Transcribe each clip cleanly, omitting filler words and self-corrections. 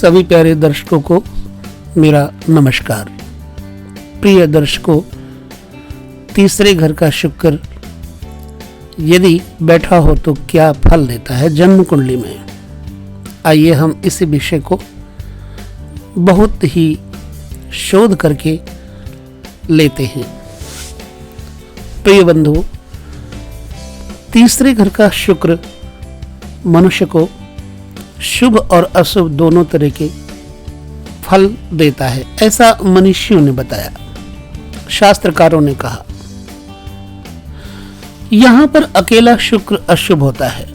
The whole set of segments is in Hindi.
सभी प्यारे दर्शकों को मेरा नमस्कार। प्रिय दर्शकों, तीसरे घर का शुक्र यदि बैठा हो तो क्या फल देता है जन्म कुंडली में। आइए हम इस विषय को बहुत ही शोध करके लेते हैं। प्रिय बंधु, तीसरे घर का शुक्र मनुष्य को शुभ और अशुभ दोनों तरह के फल देता है, ऐसा मनीषियों ने बताया, शास्त्रकारों ने कहा। यहां पर अकेला शुक्र अशुभ होता है।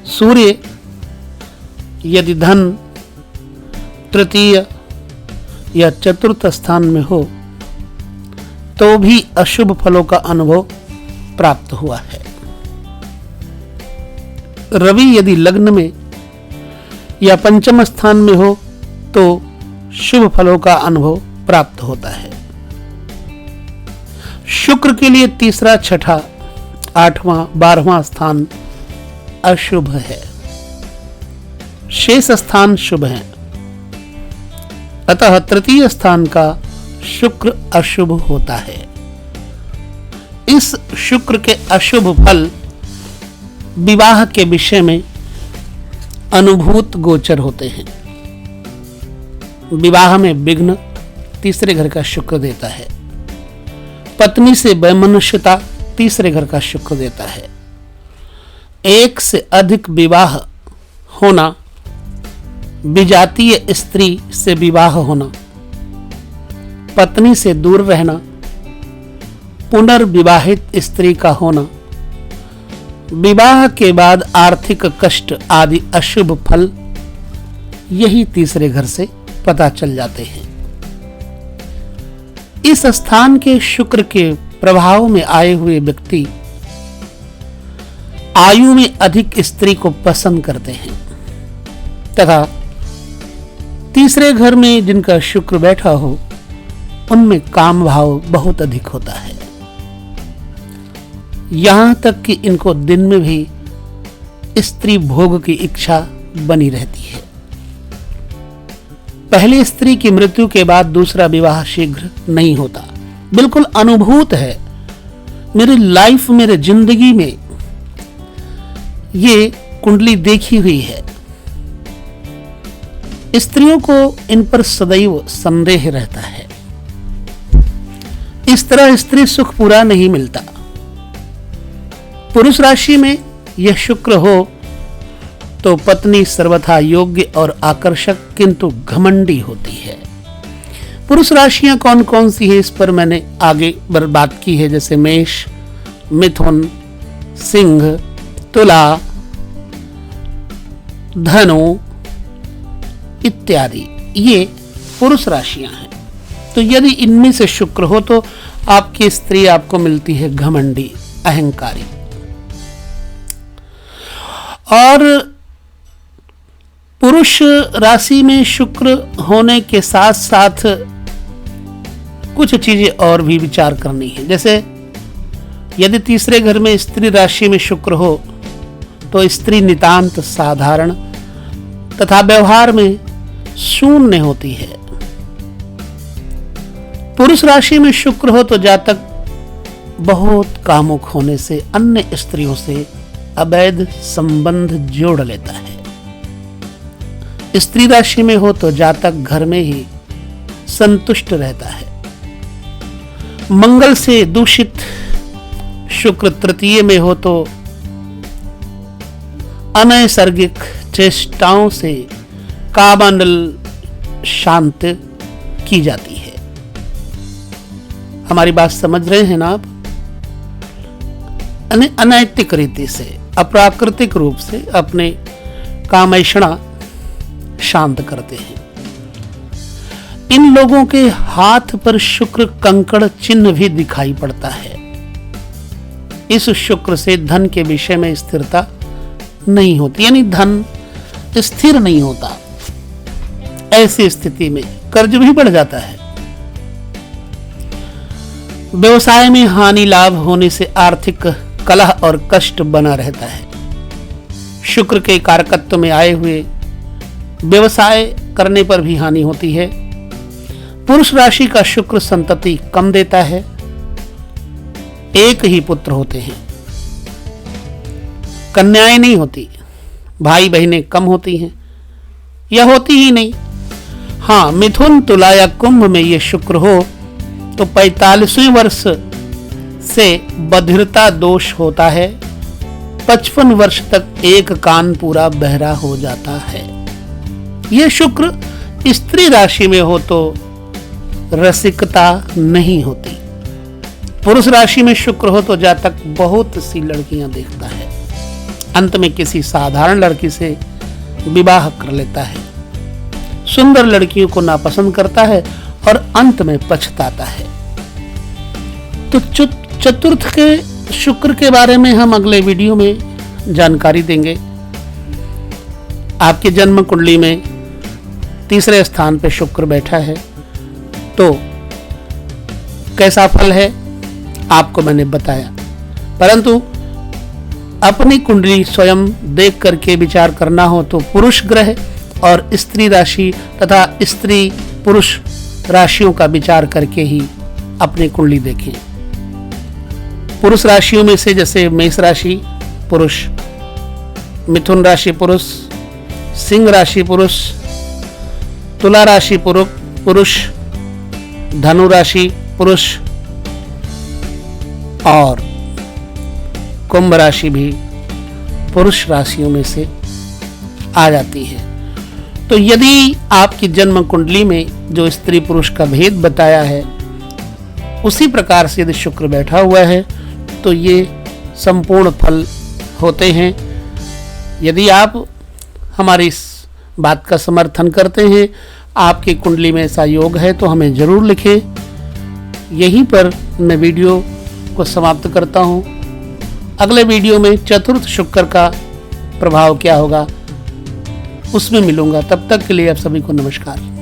सूर्य यदि धन तृतीय या चतुर्थ स्थान में हो तो भी अशुभ फलों का अनुभव प्राप्त हुआ है। रवि यदि लग्न में या पंचम स्थान में हो तो शुभ फलों का अनुभव प्राप्त होता है। शुक्र के लिए तीसरा, छठा, 8वां, 12वां स्थान अशुभ है, शेष स्थान शुभ हैं। अतः तृतीय स्थान का शुक्र अशुभ होता है। इस शुक्र के अशुभ फल विवाह के विषय में अनुभूत गोचर होते हैं। विवाह में विघ्न तीसरे घर का शुक्र देता है। पत्नी से वैमनस्यता तीसरे घर का शुक्र देता है। एक से अधिक विवाह होना, विजातीय स्त्री से विवाह होना, पत्नी से दूर रहना, पुनर्विवाहित स्त्री का होना, विवाह के बाद आर्थिक कष्ट आदि अशुभ फल यही तीसरे घर से पता चल जाते हैं। इस स्थान के शुक्र के प्रभाव में आए हुए व्यक्ति आयु में अधिक स्त्री को पसंद करते हैं तथा तीसरे घर में जिनका शुक्र बैठा हो उनमें काम भाव बहुत अधिक होता है। यहां तक कि इनको दिन में भी स्त्री भोग की इच्छा बनी रहती है। पहली स्त्री की मृत्यु के बाद दूसरा विवाह शीघ्र नहीं होता। बिल्कुल अनुभूत है। मेरी लाइफ, मेरे जिंदगी में ये कुंडली देखी हुई है। स्त्रियों को इन पर सदैव संदेह रहता है। इस तरह स्त्री सुख पूरा नहीं मिलता। पुरुष राशि में यह शुक्र हो तो पत्नी सर्वथा योग्य और आकर्षक किंतु घमंडी होती है। पुरुष राशियां कौन कौन सी है इस पर मैंने आगे बात की है, जैसे मेष, मिथुन, सिंह, तुला, धनु इत्यादि, ये पुरुष राशियां हैं। तो यदि इनमें से शुक्र हो तो आपकी स्त्री आपको मिलती है घमंडी, अहंकारी। और पुरुष राशि में शुक्र होने के साथ साथ कुछ चीजें और भी विचार करनी है। जैसे यदि तीसरे घर में स्त्री राशि में शुक्र हो तो स्त्री नितांत साधारण तथा व्यवहार में शून्य होती है। पुरुष राशि में शुक्र हो तो जातक बहुत कामुक होने से अन्य स्त्रियों से अवैध संबंध जोड़ लेता है। स्त्री राशि में हो तो जातक घर में ही संतुष्ट रहता है। मंगल से दूषित शुक्र तृतीय में हो तो अनैसर्गिक चेष्टाओं से कामंडल शांत की जाती है। हमारी बात समझ रहे हैं ना आप? अनैतिक रीति से, अप्राकृतिक रूप से अपने कामैषणा शांत करते हैं। इन लोगों के हाथ पर शुक्र कंकड़ चिन्ह भी दिखाई पड़ता है। इस शुक्र से धन के विषय में स्थिरता नहीं होती, यानी धन स्थिर नहीं होता। ऐसी स्थिति में कर्ज भी बढ़ जाता है। व्यवसाय में हानि लाभ होने से आर्थिक कलह और कष्ट बना रहता है। शुक्र के कारकत्व में आए हुए व्यवसाय करने पर भी हानि होती है। पुरुष राशि का शुक्र संतति कम देता है। एक ही पुत्र होते हैं, कन्याएं नहीं होती, भाई बहनें कम होती हैं या होती ही नहीं। हाँ, मिथुन, तुला या कुंभ में ये शुक्र हो तो 45वें वर्ष से बधिरता दोष होता है। 55 वर्ष तक एक कान पूरा बहरा हो जाता है। यह शुक्र स्त्री राशि में हो तो रसिकता नहीं होती। पुरुष राशि में शुक्र हो तो जातक बहुत सी लड़कियां देखता है, अंत में किसी साधारण लड़की से विवाह कर लेता है, सुंदर लड़कियों को नापसंद करता है और अंत में पछताता है। तो चतुर्थ के शुक्र के बारे में हम अगले वीडियो में जानकारी देंगे। आपके जन्म कुंडली में तीसरे स्थान पर शुक्र बैठा है तो कैसा फल है आपको मैंने बताया, परंतु अपनी कुंडली स्वयं देख करके विचार करना हो तो पुरुष ग्रह और स्त्री राशि तथा स्त्री पुरुष राशियों का विचार करके ही अपनी कुंडली देखें। पुरुष राशियों में से जैसे मेष राशि पुरुष, मिथुन राशि पुरुष, सिंह राशि पुरुष, तुला राशि पुरुष, धनु राशि पुरुष और कुंभ राशि भी पुरुष राशियों में से आ जाती है। तो यदि आपकी जन्म कुंडली में जो स्त्री पुरुष का भेद बताया है उसी प्रकार से यदि शुक्र बैठा हुआ है तो ये संपूर्ण फल होते हैं। यदि आप हमारी इस बात का समर्थन करते हैं, आपकी कुंडली में ऐसा योग है तो हमें जरूर लिखें। यहीं पर मैं वीडियो को समाप्त करता हूं। अगले वीडियो में चतुर्थ शुक्र का प्रभाव क्या होगा उसमें मिलूंगा। तब तक के लिए आप सभी को नमस्कार।